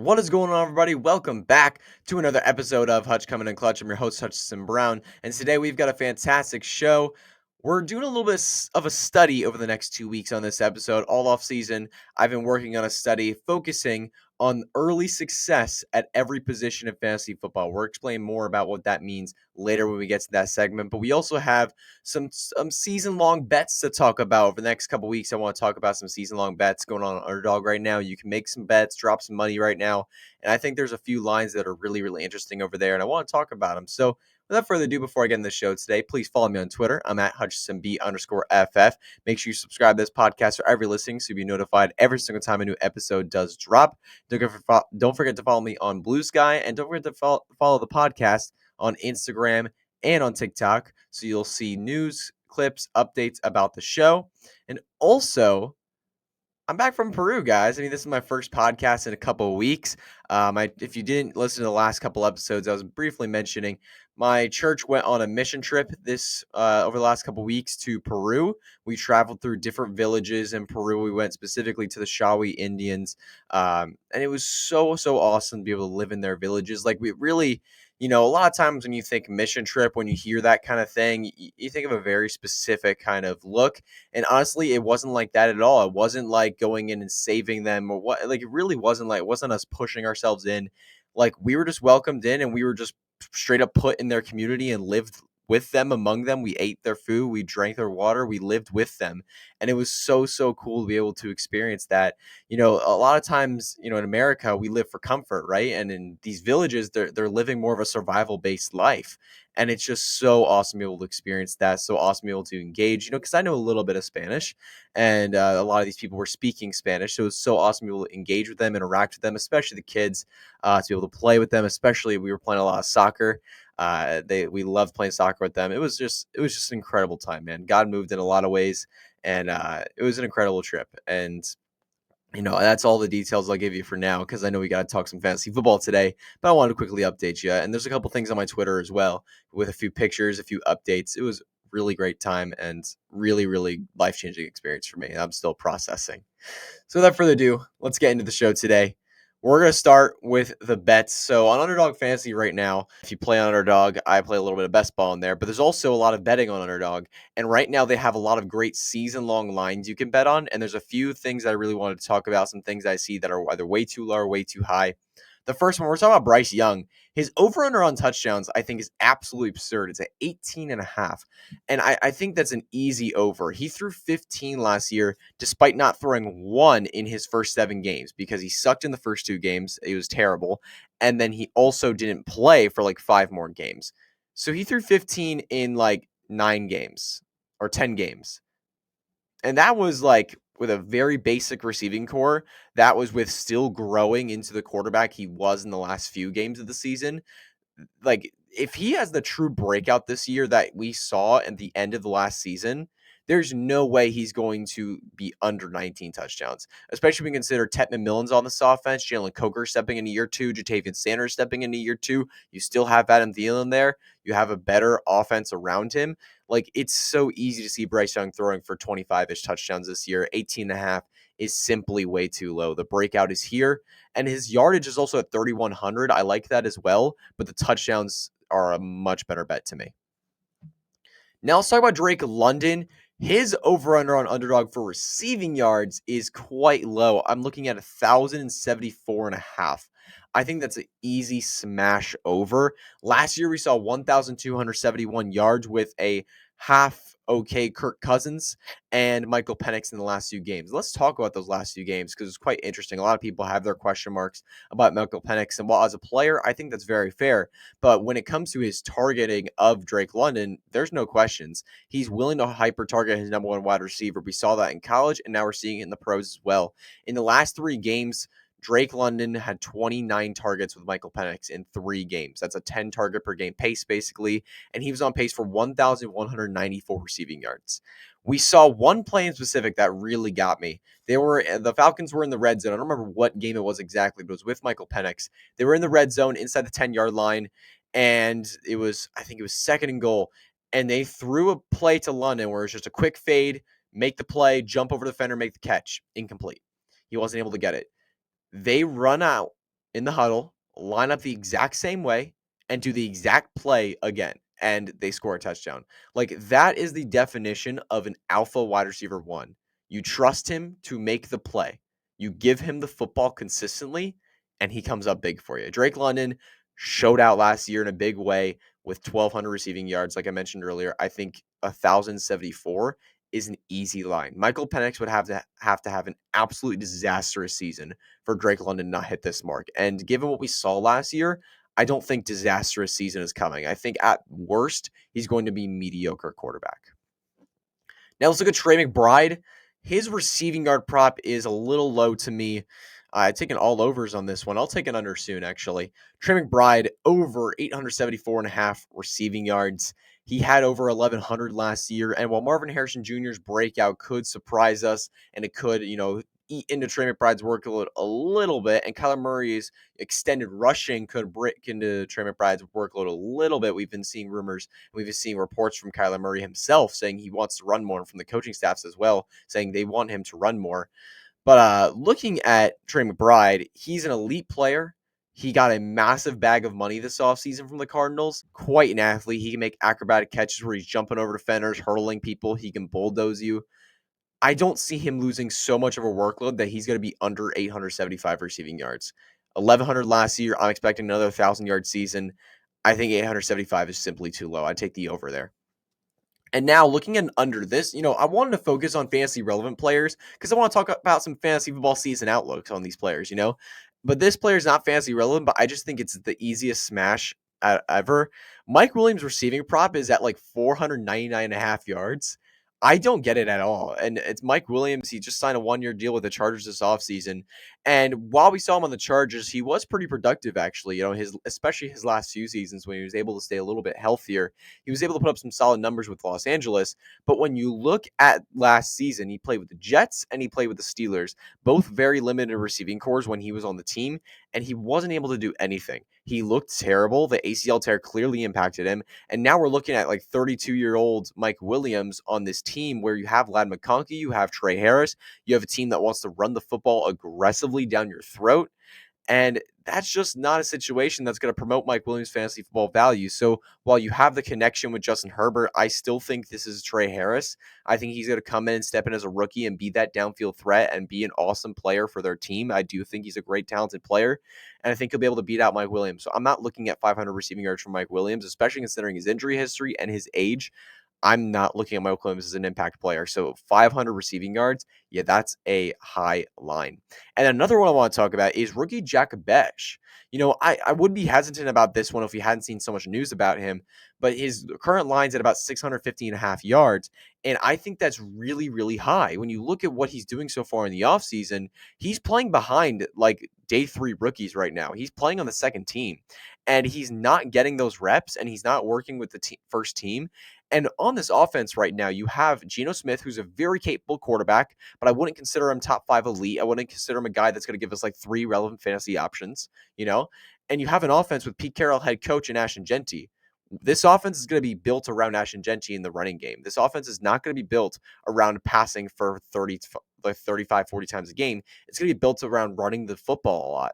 What is going on, everybody? Welcome back to another episode of Hutch Coming in Clutch. I'm your host, Hutchison Brown, and today we've got a fantastic show. We're doing a little bit of a study over the next 2 weeks on this episode. All off season, I've been working on a study focusing on early success at every position in fantasy football. We'll explain more about what that means later when we get to that segment, but we also have some season-long bets to talk about over the next couple weeks. I want to talk about some season-long bets going on Underdog right now. You can make some bets, drop some money right now, and I think there's a few lines that are really, really interesting over there, and I want to talk about them. So without further ado, before I get in the show today, please follow me on Twitter. I'm at HutchisonB_FF. Make sure you subscribe to this podcast wherever you're listening so you'll be notified every single time a new episode does drop. Don't forget to follow me on Blue Sky, and don't forget to follow the podcast on Instagram and on TikTok, so you'll see news, clips, updates about the show. And also, I'm back from Peru, guys. I mean, this is my first podcast in a couple of weeks. If you didn't listen to the last couple episodes, I was briefly mentioning my church went on a mission trip over the last couple of weeks to Peru. We traveled through different villages in Peru. We went specifically to the Shawi Indians, and it was so awesome to be able to live in their villages. Like we really. A lot of times when you think mission trip, when you hear that kind of thing, you think of a very specific kind of look. And honestly, it wasn't like that at all. It wasn't like going in and saving them or what. Like, it really wasn't like, it wasn't us pushing ourselves in. Like, we were just welcomed in and we were just straight up put in their community and lived with them, among them. We ate their food, we drank their water, we lived with them. And it was so cool to be able to experience that. A lot of times, in America, we live for comfort, right? And in these villages, they're living more of a survival based life. And it's just so awesome to be able to experience that. So awesome to be able to engage, because I know a little bit of Spanish, and a lot of these people were speaking Spanish. So it was so awesome to be able to engage with them, interact with them, especially the kids, to be able to play with them. Especially we were playing a lot of soccer. We loved playing soccer with them. It was just an incredible time, man. God moved in a lot of ways, and it was an incredible trip. And that's all the details I'll give you for now, because I know we got to talk some fantasy football today, but I wanted to quickly update you. And there's a couple things on my Twitter as well with a few pictures, a few updates. It was really great time and really life-changing experience for me. I'm still processing. So without further ado, let's get into the show today. We're going to start with the bets. So on Underdog Fantasy right now, if you play on Underdog, I play a little bit of best ball in there, but there's also a lot of betting on Underdog. And right now they have a lot of great season-long lines you can bet on. And there's a few things I really wanted to talk about, some things I see that are either way too low or way too high. The first one, we're talking about Bryce Young. His over-under on touchdowns, I think, is absolutely absurd. It's at 18.5. And I think that's an easy over. He threw 15 last year, despite not throwing one in his first 7 games, because he sucked in the first 2 games. It was terrible. And then he also didn't play for like 5 more games. So he threw 15 in like 9 games or 10 games. And that was like with a very basic receiving core. That was with still growing into the quarterback he was in the last few games of the season. Like, if he has the true breakout this year that we saw at the end of the last season, there's no way he's going to be under 19 touchdowns, especially when you consider Ted McMillan's on this offense, Jalen Coker stepping into year 2, Jatavian Sanders stepping into year 2. You still have Adam Thielen there. You have a better offense around him. Like, it's so easy to see Bryce Young throwing for 25-ish touchdowns this year. 18.5 is simply way too low. The breakout is here, and his yardage is also at 3,100. I like that as well, but the touchdowns are a much better bet to me. Now let's talk about Drake London. His over-under on Underdog for receiving yards is quite low. I'm looking at 1,074.5. I think that's an easy smash over. Last year we saw 1,271 yards with a half okay Kirk Cousins and Michael Penix in the last 2 games. Let's talk about those last 2 games, because it's quite interesting. A lot of people have their question marks about Michael Penix, and while as a player, I think that's very fair. But when it comes to his targeting of Drake London, there's no questions. He's willing to hyper target his number 1 wide receiver. We saw that in college, and now we're seeing it in the pros as well. In the last 3 games, Drake London had 29 targets with Michael Penix in 3 games. That's a 10 target per game pace, basically. And he was on pace for 1,194 receiving yards. We saw one play in specific that really got me. The Falcons were in the red zone. I don't remember what game it was exactly, but it was with Michael Penix. They were in the red zone inside the 10-yard line, and I think it was 2nd and goal. And they threw a play to London where it's just a quick fade, make the play, jump over the defender, make the catch. Incomplete. He wasn't able to get it. They run out in the huddle, line up the exact same way, and do the exact play again, and they score a touchdown. Like, that is the definition of an alpha wide receiver one. You trust him to make the play. You give him the football consistently, and he comes up big for you. Drake London showed out last year in a big way with 1,200 receiving yards. Like I mentioned earlier, I think 1,074 is an easy line. Michael Penix would have an absolutely disastrous season for Drake London not hit this mark. And given what we saw last year, I don't think disastrous season is coming. I think at worst, he's going to be mediocre quarterback. Now let's look at Trey McBride. His receiving yard prop is a little low to me. I've taken all overs on this one. I'll take an under soon, actually. Trey McBride over 874 and a half receiving yards. He had over 1,100 last year. And while Marvin Harrison Jr.'s breakout could surprise us and it could, eat into Trey McBride's workload a little bit, and Kyler Murray's extended rushing could break into Trey McBride's workload a little bit. We've been seeing rumors, we've been seeing reports from Kyler Murray himself saying he wants to run more, and from the coaching staffs as well, saying they want him to run more. But looking at Trey McBride, he's an elite player. He got a massive bag of money this offseason from the Cardinals. Quite an athlete. He can make acrobatic catches where he's jumping over defenders, hurdling people. He can bulldoze you. I don't see him losing so much of a workload that he's going to be under 875 receiving yards. 1,100 last year. I'm expecting another 1,000-yard season. I think 875 is simply too low. I'd take the over there. And now looking at under this, I wanted to focus on fantasy relevant players because I want to talk about some fantasy football season outlooks on these players. But this player is not fantasy relevant, but I just think it's the easiest smash ever. Mike Williams' receiving prop is at like 499.5 yards. I don't get it at all. And it's Mike Williams. He just signed a 1-year deal with the Chargers this offseason. And while we saw him on the Chargers, he was pretty productive, actually. Especially his last few seasons when he was able to stay a little bit healthier. He was able to put up some solid numbers with Los Angeles. But when you look at last season, he played with the Jets and he played with the Steelers, both very limited receiving cores when he was on the team, and he wasn't able to do anything. He looked terrible. The ACL tear clearly impacted him. And now we're looking at like 32-year-old Mike Williams on this team where you have Lad McConkey, you have Trey Harris, you have a team that wants to run the football aggressively down your throat. And that's just not a situation that's going to promote Mike Williams' fantasy football value. So while you have the connection with Justin Herbert, I still think this is Trey Harris. I think he's going to come in and step in as a rookie and be that downfield threat and be an awesome player for their team. I do think he's a great, talented player, and I think he'll be able to beat out Mike Williams. So I'm not looking at 500 receiving yards from Mike Williams, especially considering his injury history and his age. I'm not looking at Mike Williams as an impact player. So 500 receiving yards, yeah, that's a high line. And another one I want to talk about is rookie Jack Besh. I would be hesitant about this one if we hadn't seen so much news about him, but his current line's at about 650.5 yards. And I think that's really, really high. When you look at what he's doing so far in the offseason, he's playing behind like day 3 rookies right now. He's playing on the second team, and he's not getting those reps, and he's not working with the first team. And on this offense right now, you have Geno Smith, who's a very capable quarterback, but I wouldn't consider him top 5 elite. I wouldn't consider him a guy that's going to give us like 3 relevant fantasy options. And you have an offense with Pete Carroll, head coach, and Ashton Jeanty. This offense is going to be built around Ashton Jeanty in the running game. This offense is not going to be built around passing for 35, 40 times a game. It's going to be built around running the football a lot.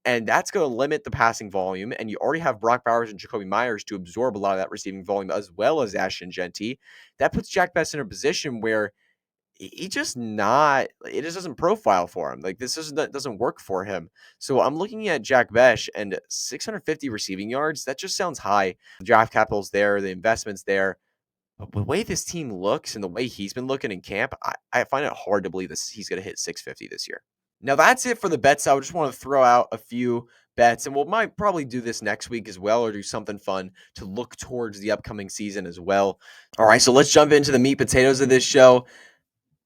And that's going to limit the passing volume. And you already have Brock Bowers and Jacoby Myers to absorb a lot of that receiving volume, as well as Ashton Jeanty. That puts Jack Best in a position where it just doesn't profile for him. Like, doesn't work for him. So I'm looking at Jack Besh and 650 receiving yards. That just sounds high. The draft capital's there, the investment's there. But the way this team looks and the way he's been looking in camp, I find it hard to believe he's going to hit 650 this year. Now, that's it for the bets. I just want to throw out a few bets, and might probably do this next week as well, or do something fun to look towards the upcoming season as well. All right, so let's jump into the meat potatoes of this show.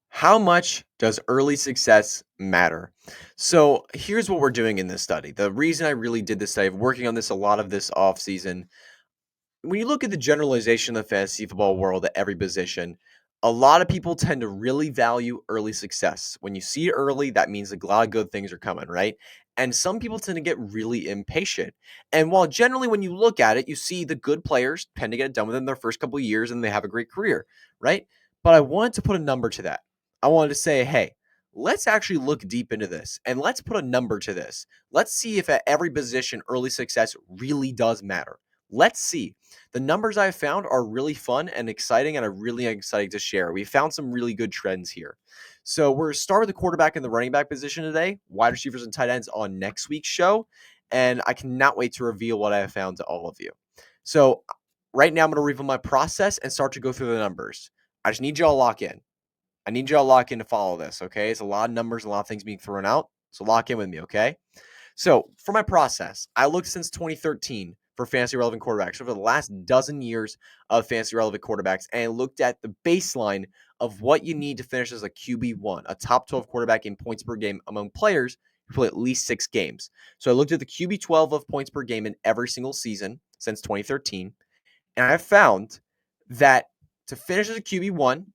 How much does early success matter? So here's what we're doing in this study. The reason I really did this study, I'm working on this a lot of this offseason. When you look at the generalization of the fantasy football world at every position, a lot of people tend to really value early success. When you see it early, that means a lot of good things are coming, right? And some people tend to get really impatient. And while generally when you look at it, you see the good players tend to get it done within their first couple of years and they have a great career, right? But I wanted to put a number to that. I wanted to say, hey, let's actually look deep into this and let's put a number to this. Let's see if at every position early success really does matter. Let's see. The numbers I found are really fun and exciting, and are really exciting to share. We found some really good trends here. So we're start with the quarterback and the running back position today, wide receivers and tight ends on next week's show, and I cannot wait to reveal what I have found to all of you. So right now I'm going to reveal my process and start to go through the numbers. I just need y'all to lock in. I need y'all to lock in to follow this, okay? It's a lot of numbers, a lot of things being thrown out. So lock in with me, okay? So for my process, I looked since 2013 for fantasy relevant quarterbacks, over the last dozen years of fantasy relevant quarterbacks, and I looked at the baseline of what you need to finish as a QB1, a top 12 quarterback in points per game among players who play at least 6 games. So I looked at the QB12 of points per game in every single season since 2013, and I found that to finish as a QB1,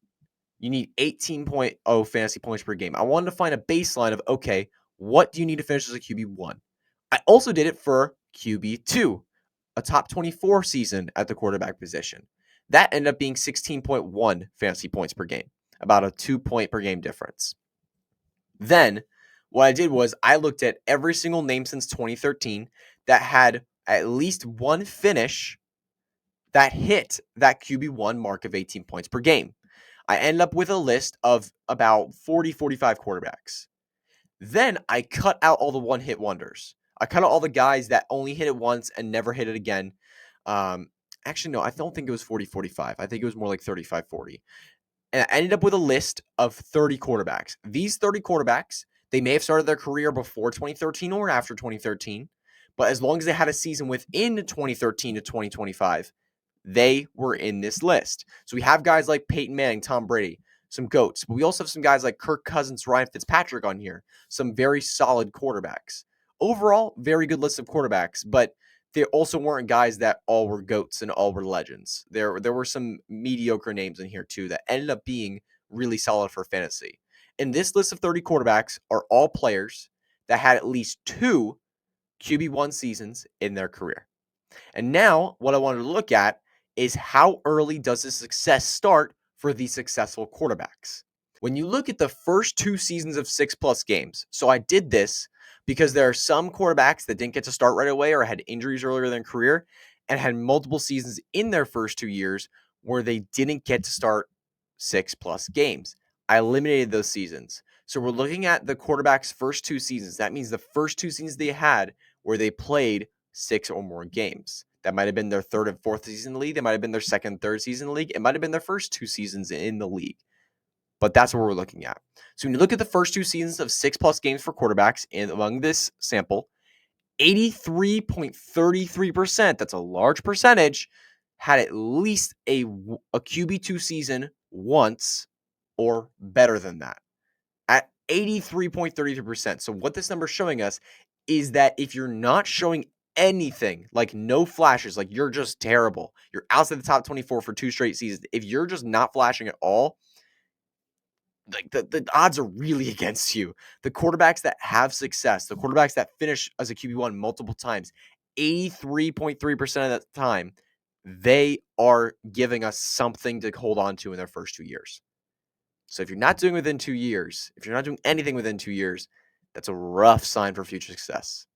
you need 18.0 fantasy points per game. I wanted to find a baseline of, okay, what do you need to finish as a QB1? I also did it for QB2, a top 24 season at the quarterback position. That ended up being 16.1 fantasy points per game, about a 2-point per game difference. Then what I did was I looked at every single name since 2013 that had at least one finish that hit that QB1 mark of 18 points per game. I end up with a list of about 40, 45 quarterbacks. Then I cut out all the one-hit wonders. I cut out all the guys that only hit it once and never hit it again. Actually, no, I don't think it was 40, 45. I think it was more like 35, 40. And I ended up with a list of 30 quarterbacks. These 30 quarterbacks, they may have started their career before 2013 or after 2013, but as long as they had a season within 2013 to 2025, they were in this list. So we have guys like Peyton Manning, Tom Brady, some GOATs, but we also have some guys like Kirk Cousins, Ryan Fitzpatrick on here, some very solid quarterbacks. Overall, very good list of quarterbacks, but they also weren't guys that all were GOATs and all were legends. There were some mediocre names in here too that ended up being really solid for fantasy. And this list of 30 quarterbacks are all players that had at least 2 QB1 seasons in their career. And now what I wanted to look at is how early does the success start for these successful quarterbacks? When you look at the first 2 seasons of 6+ games, so I did this because there are some quarterbacks that didn't get to start right away or had injuries earlier in their career and had multiple seasons in their first 2 years where they didn't get to start 6+ games. I eliminated those seasons. So we're looking at the quarterback's first 2 seasons. That means the first 2 seasons they had where they played 6 or more games. That might have been their 3rd and 4th season in the league. That might have been their 2nd, 3rd season in the league. It might have been their first 2 seasons in the league. But that's what we're looking at. So when you look at the first 2 seasons of 6+ games for quarterbacks, and among this sample, 83.33%, that's a large percentage, had at least a QB2 season once or better than that. At 83.33%. So what this number is showing us is that if you're not showing anything, like no flashes, like you're just terrible, you're outside the top 24 for 2 straight seasons, if you're just not flashing at all, like the odds are really against you. The quarterbacks that have success, the quarterbacks that finish as a QB1 multiple times, 83.3% of the time, they are giving us something to hold on to in their first 2 years. So if you're not doing within 2 years, if you're not doing anything within 2 years, that's a rough sign for future success.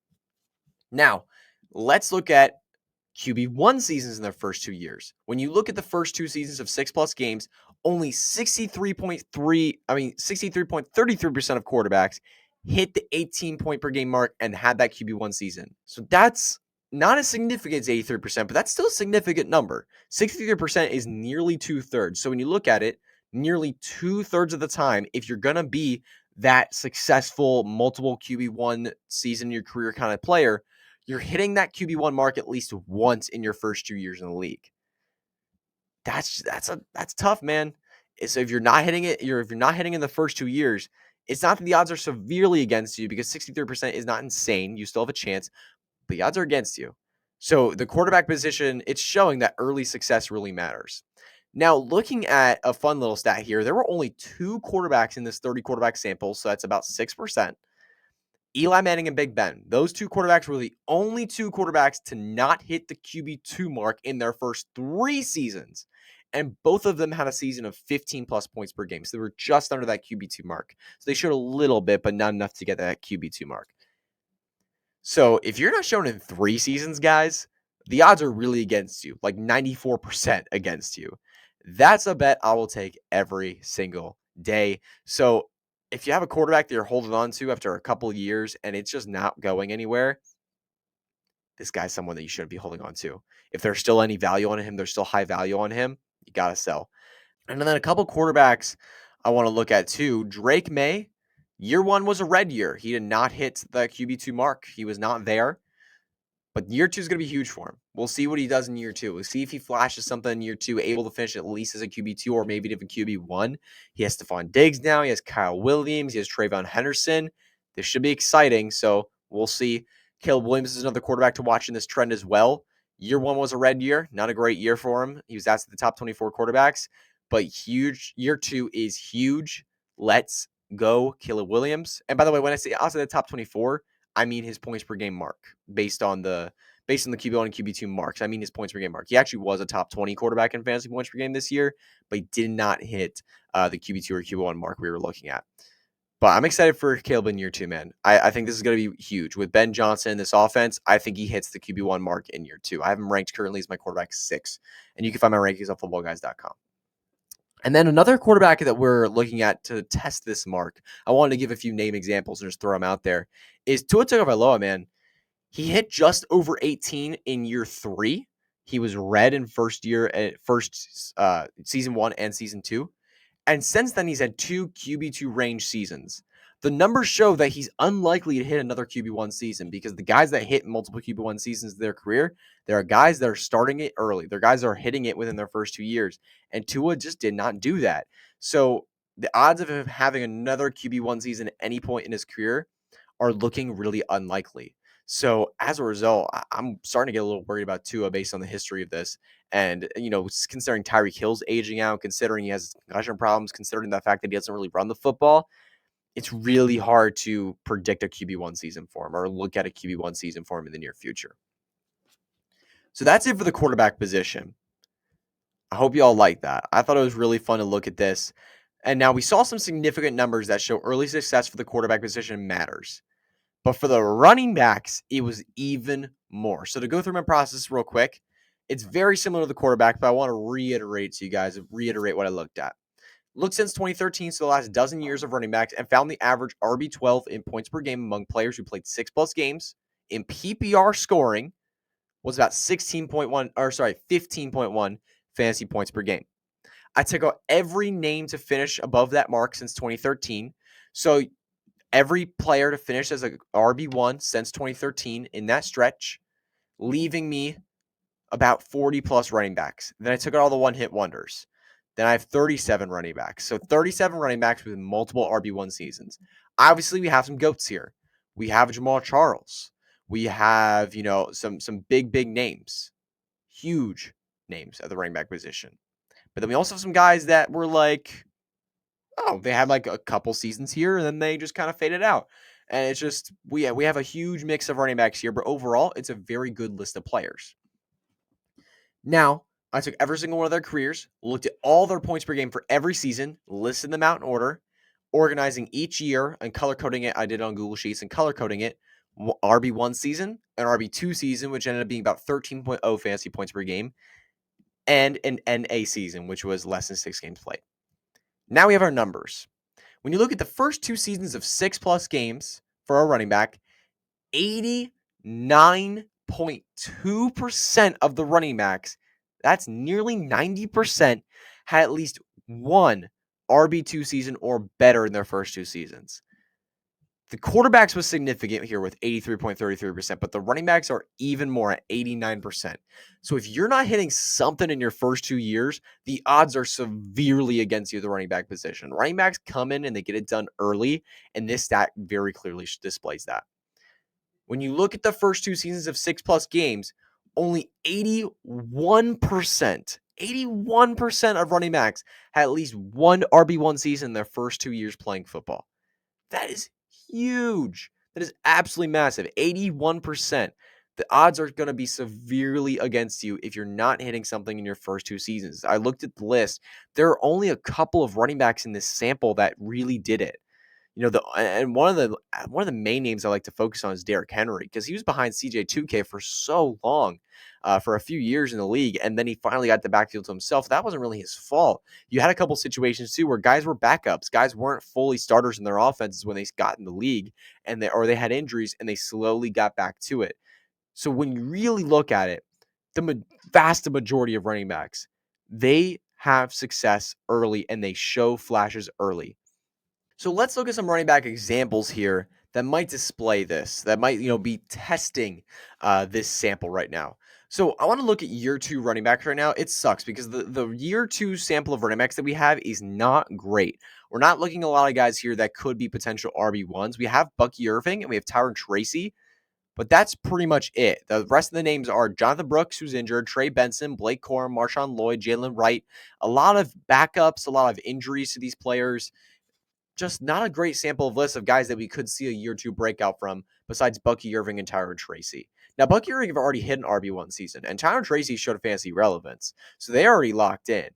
Now, let's look at QB1 seasons in their first 2 years. When you look at the first 2 seasons of 6+ games, only 63.33% of quarterbacks hit the 18 point per game mark and had that QB1 season. So that's not as significant as 83%, but that's still a significant number. 63% is nearly 2/3. So when you look at it, nearly 2/3 of the time, if you're going to be that successful multiple QB1 season in your career kind of player, you're hitting that QB1 mark at least once in your first 2 years in the league. That's tough, man. So if you're not hitting it, if you're not hitting in the first 2 years, it's not that the odds are severely against you, because 63% is not insane. You still have a chance, but the odds are against you. So the quarterback position, it's showing that early success really matters. Now, looking at a fun little stat here, there were only 2 quarterbacks in this 30 quarterback sample, so that's about 6%. Eli Manning and Big Ben. Those 2 quarterbacks were the only 2 quarterbacks to not hit the QB2 mark in their first 3 seasons. And both of them had a season of 15 plus points per game. So they were just under that QB2 mark. So they showed a little bit, but not enough to get that QB2 mark. So if you're not shown in 3 seasons, guys, the odds are really against you, like 94% against you. That's a bet I will take every single day. So if you have a quarterback that you're holding on to after a couple of years and it's just not going anywhere, this guy's someone that you shouldn't be holding on to. If there's still any value on him, there's still high value on him, you got to sell. And then a couple quarterbacks I want to look at too. Drake May, year 1 was a red year. He did not hit the QB2 mark. He was not there. But year 2 is going to be huge for him. We'll see what he does in year 2. We'll see if he flashes something in year 2, able to finish at least as a QB2 or maybe even QB1. He has Stephon Diggs now. He has Kyle Williams. He has Trayvon Henderson. This should be exciting. So we'll see. Caleb Williams is another quarterback to watch in this trend as well. Year 1 was a red year. Not a great year for him. He was outside the top 24 quarterbacks. But huge. Year 2 is huge. Let's go, Caleb Williams. And by the way, when I say outside the top 24, I mean his points per game mark based on the QB1 and QB2 marks. I mean his points per game mark. He actually was a top 20 quarterback in fantasy points per game this year, but he did not hit the QB2 or QB1 mark we were looking at. But I'm excited for Caleb in year 2, man. I think this is going to be huge. With Ben Johnson in this offense, I think he hits the QB1 mark in year 2. I have him ranked currently as my quarterback 6. And you can find my rankings on footballguys.com. And then another quarterback that we're looking at to test this mark, I wanted to give a few name examples and just throw them out there, is Tua Tagovailoa, man. He hit just over 18 in year 3. He was red in season 1 and season 2. And since then, he's had 2 QB2 range seasons. The numbers show that he's unlikely to hit another QB1 season because the guys that hit multiple QB1 seasons in their career, there are guys that are starting it early. They're guys that are hitting it within their first 2 years. And Tua just did not do that. So the odds of him having another QB1 season at any point in his career are looking really unlikely. So as a result, I'm starting to get a little worried about Tua based on the history of this. And, considering Tyreek Hill's aging out, considering he has concussion problems, considering the fact that he doesn't really run the football, it's really hard to predict a QB1 season for him or look at a QB1 season for him in the near future. So that's it for the quarterback position. I hope you all like that. I thought it was really fun to look at this. And now we saw some significant numbers that show early success for the quarterback position matters. But for the running backs, it was even more. So to go through my process real quick, it's very similar to the quarterback, but I want to reiterate to you guys, what I looked at. Looked since 2013, so the last dozen years of running backs, and found the average RB12 in points per game among players who played 6+ games in PPR scoring was about 15.1 fantasy points per game. I took out every name to finish above that mark since 2013. So every player to finish as a RB1 since 2013 in that stretch, leaving me about 40 plus running backs. Then I took out all the one-hit wonders. Then I have 37 running backs. So 37 running backs with multiple RB1 seasons. Obviously, we have some goats here. We have Jamal Charles. We have, some big names. Huge names at the running back position. But then we also have some guys that were like, they had like a couple seasons here and then they just kind of faded out. And it's just, we have a huge mix of running backs here, but overall, it's a very good list of players. Now, I took every single one of their careers, looked at all their points per game for every season, listed them out in order, organizing each year and color coding it. I did it on Google Sheets and color coding it. RB1 season, an RB2 season, which ended up being about 13.0 fantasy points per game, and an NA season, which was less than 6 games played. Now we have our numbers. When you look at the first 2 seasons of 6+ games for our running back, 89.2% of the running backs, that's nearly 90%, had at least one RB2 season or better in their first 2 seasons. The quarterbacks was significant here with 83.33%, but the running backs are even more at 89%. So if you're not hitting something in your first 2 years, the odds are severely against you at the running back position. Running backs come in and they get it done early, and this stat very clearly displays that. When you look at the first 2 seasons of 6+ games, only 81% of running backs had at least one RB1 season in their first 2 years playing football. That is huge. That is absolutely massive. 81%. the odds are going to be severely against you if you're not hitting something in your first 2 seasons. I looked at the list. There are only a couple of running backs in this sample that really did it. And one of the main names I like to focus on is Derrick Henry, because he was behind CJ2K for so long, for a few years in the league, and then he finally got the backfield to himself. That wasn't really his fault. You had a couple situations too where guys were backups, guys weren't fully starters in their offenses when they got in the league, and they had injuries and they slowly got back to it. So when you really look at it, the vast majority of running backs, they have success early and they show flashes early. So let's look at some running back examples here that might display this, that might, be testing this sample right now. So I want to look at year 2 running backs right now. It sucks because the year 2 sample of running backs that we have is not great. We're not looking at a lot of guys here that could be potential RB1s. We have Bucky Irving and we have Tyron Tracy, but that's pretty much it. The rest of the names are Jonathan Brooks, who's injured, Trey Benson, Blake Corum, Marshawn Lloyd, Jalen Wright. A lot of backups, a lot of injuries to these players. Just not a great sample of list of guys that we could see a year 2 breakout from besides Bucky Irving and Tyron Tracy. Now, Bucky Irving have already hit an RB1 season, and Tyron Tracy showed a fantasy relevance, so they already locked in.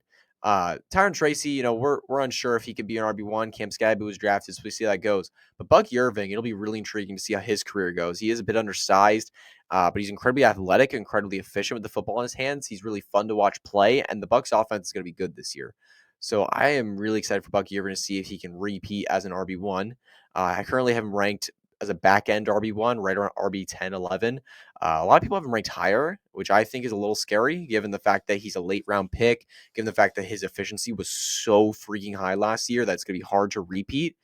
Tyron Tracy, we're unsure if he could be an RB1. Cam Skyboo was drafted, so we see how that goes. But Bucky Irving, it'll be really intriguing to see how his career goes. He is a bit undersized, but he's incredibly athletic, incredibly efficient with the football in his hands. He's really fun to watch play, and the Bucs offense is going to be good this year. So I am really excited for Bucky Irving to see if he can repeat as an RB1. I currently have him ranked as a back end RB1, right around RB 10, 11. A lot of people have him ranked higher, which I think is a little scary given the fact that he's a late round pick, given the fact that his efficiency was so freaking high last year that it's going to be hard to repeat.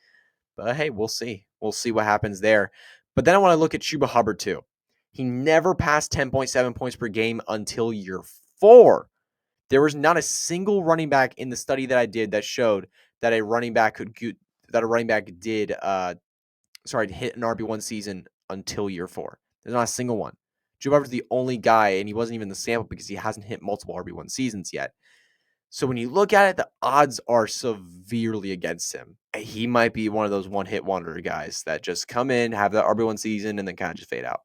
But hey, we'll see. We'll see what happens there. But then I want to look at Chuba Hubbard too. He never passed 10.7 points per game until year 4. There was not a single running back in the study that I did that showed that a running back did hit an RB1 season until year 4. There's not a single one. Joe Butters the only guy, and he wasn't even the sample because he hasn't hit multiple RB1 seasons yet. So when you look at it, the odds are severely against him. He might be one of those one-hit wonder guys that just come in, have the RB1 season, and then kind of just fade out.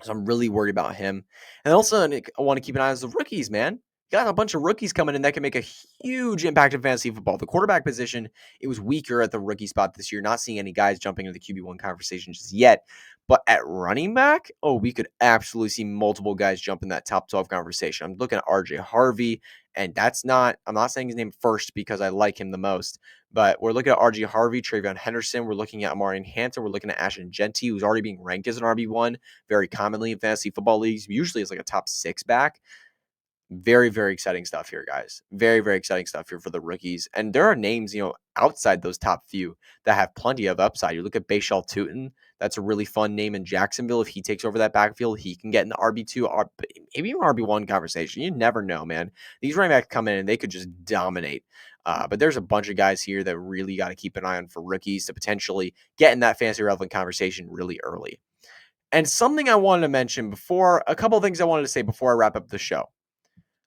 So I'm really worried about him. And also, I want to keep an eye on the rookies, man. You got a bunch of rookies coming in that can make a huge impact in fantasy football. The quarterback position, it was weaker at the rookie spot this year. Not seeing any guys jumping into the QB1 conversation just yet. But at running back, we could absolutely see multiple guys jump in that top 12 conversation. I'm looking at RJ Harvey, and I'm not saying his name first because I like him the most, but we're looking at RJ Harvey, Travion Henderson. We're looking at Amarian Hampton. We're looking at Ashton Genty, who's already being ranked as an RB1 very commonly in fantasy football leagues. Usually it's like a top 6 back. Very, very exciting stuff here, guys. Very, very exciting stuff here for the rookies. And there are names, outside those top few that have plenty of upside. You look at Bashal Tutin. That's a really fun name in Jacksonville. If he takes over that backfield, he can get in the RB2, maybe even RB1 conversation. You never know, man. These running backs come in and they could just dominate. But there's a bunch of guys here that really got to keep an eye on for rookies to potentially get in that fantasy relevant conversation really early. And something I wanted to mention a couple of things I wanted to say before I wrap up the show.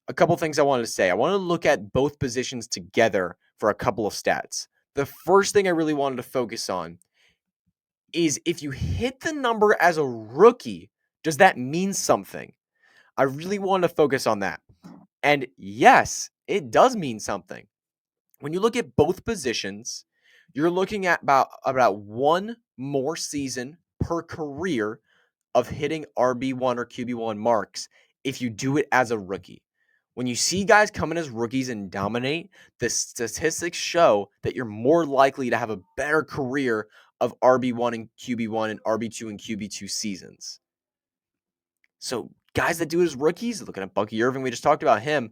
A couple things I wanted to say. I want to look at both positions together for a couple of stats. The first thing I really wanted to focus on is if you hit the number as a rookie, does that mean something? I really wanted to focus on that. And yes, it does mean something. When you look at both positions, you're looking at about one more season per career of hitting RB1 or QB1 marks if you do it as a rookie. When you see guys come in as rookies and dominate, the statistics show that you're more likely to have a better career of RB1 and QB1 and RB2 and QB2 seasons. So guys that do it as rookies, looking at Bucky Irving, we just talked about him.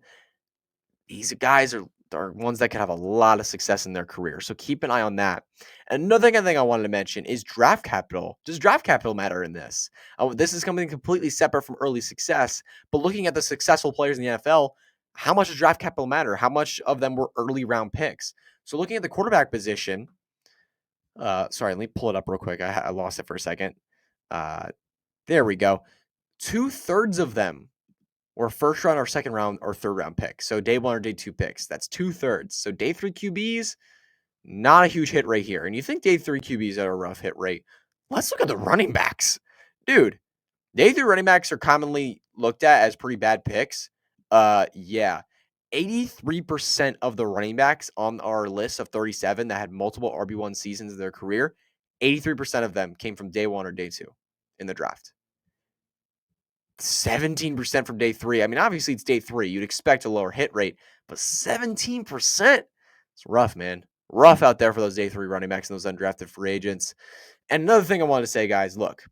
These guys are ones that can have a lot of success in their career. So keep an eye on that. And another thing I wanted to mention is draft capital. Does draft capital matter in this? This is something completely separate from early success, but looking at the successful players in the NFL, how much does draft capital matter? How much of them were early round picks? So looking at the quarterback position, sorry, let me pull it up real quick. I lost it for a second. There we go. 2/3 of them or first round or second round or third round picks. So day 1 or day 2 picks. That's 2/3. So day 3 QBs, not a huge hit rate here. And you think day 3 QBs are a rough hit rate. Let's look at the running backs. Dude, Day three running backs are commonly looked at as pretty bad picks. Yeah. 83% of the running backs on our list of 37 that had multiple RB1 seasons in their career, 83% of them came from day one or day two in the draft. 17% from day three. I mean, obviously it's day three. You'd expect a lower hit rate, but 17%. It's rough, man. Rough out there for those day three running backs and those undrafted free agents. And another thing I wanted to say, guys, look,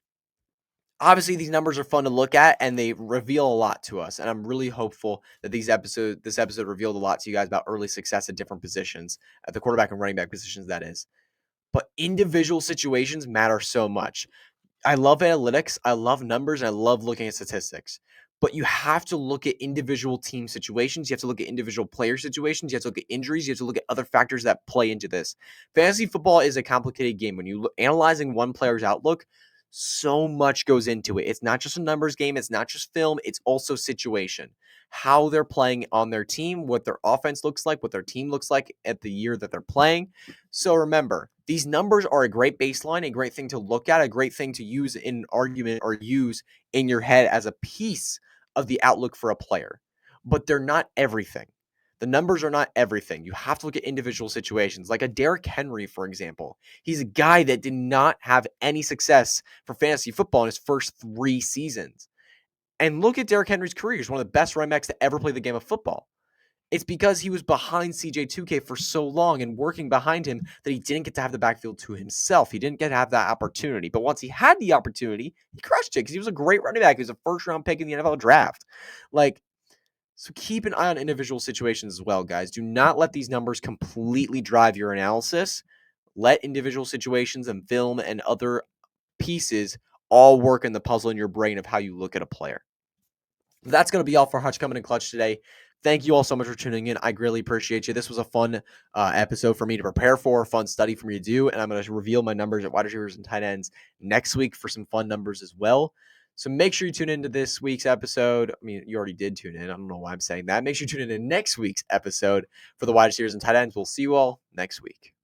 obviously these numbers are fun to look at and they reveal a lot to us. And I'm really hopeful that this episode revealed a lot to you guys about early success at different positions, at the quarterback and running back positions, that is. But individual situations matter so much. I love analytics, I love numbers, and I love looking at statistics. But you have to look at individual team situations. You have to look at individual player situations. You have to look at injuries. You have to look at other factors that play into this. Fantasy football is a complicated game. When you analyzing one player's outlook, so much goes into it. It's not just a numbers game. It's not just film. It's also situation. How they're playing on their team, what their offense looks like, what their team looks like at the year that they're playing. So remember, these numbers are a great baseline, a great thing to look at, a great thing to use in an argument or use in your head as a piece of the outlook for a player. But they're not everything. The numbers are not everything. You have to look at individual situations, like a Derrick Henry, for example. He's a guy that did not have any success for fantasy football in his first 3 seasons. And look at Derrick Henry's career. He's one of the best running backs to ever play the game of football. It's because he was behind CJ2K for so long and working behind him that he didn't get to have the backfield to himself. He didn't get to have that opportunity. But once he had the opportunity, he crushed it because he was a great running back. He was a first-round pick in the NFL draft. So keep an eye on individual situations as well, guys. Do not let these numbers completely drive your analysis. Let individual situations and film and other pieces all work in the puzzle in your brain of how you look at a player. That's going to be all for Hutch Coming in Clutch today. Thank you all so much for tuning in. I greatly appreciate you. This was a fun episode for me to prepare for, a fun study for me to do, and I'm going to reveal my numbers at wide receivers and tight ends next week for some fun numbers as well. So make sure you tune into this week's episode. I mean, you already did tune in. I don't know why I'm saying that. Make sure you tune in to next week's episode for the wide receivers and tight ends. We'll see you all next week.